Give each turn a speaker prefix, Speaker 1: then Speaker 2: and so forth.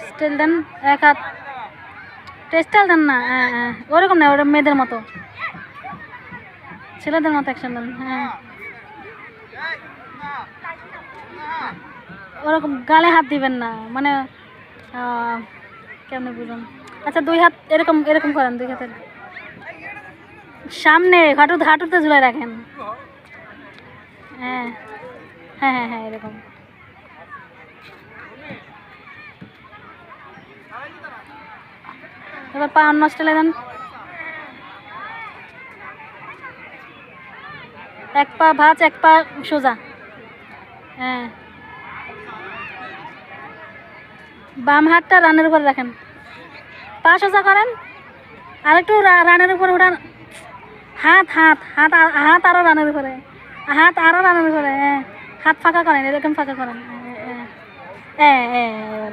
Speaker 1: Style দেন, এক হাত style দেন না। হ্যাঁ হ্যাঁ, ওরকম না, ওরকম মেয়েদের মতো, ছেলেদের মতো অ্যাকশন দেন। হ্যাঁ, ওরকম গালে হাত দিবেন না, মানে কেমনে বুঝুন। আচ্ছা, দুই হাত এরকম এরকম করেন, দুই হাতের সামনে হাঁটুতে ঝুলাই রাখেন। হ্যাঁ হ্যাঁ হ্যাঁ হ্যাঁ, এরকম। এবার পা অন্য স্টাইলে দেন, এক পা ভাঁজ, এক পা সোজা। হ্যাঁ, বাম হাতটা রানের উপরে রাখেন, পা সোজা করেন, আর একটু রানের উপরে উঠান। হাত হাত হাত হাত আরো রানের উপরে, হাত আরো রানের উপরে। হ্যাঁ, হাত ফাঁকা করেন, এরকম ফাঁকা করেন। হ্যাঁ হ্যাঁ হ্যাঁ,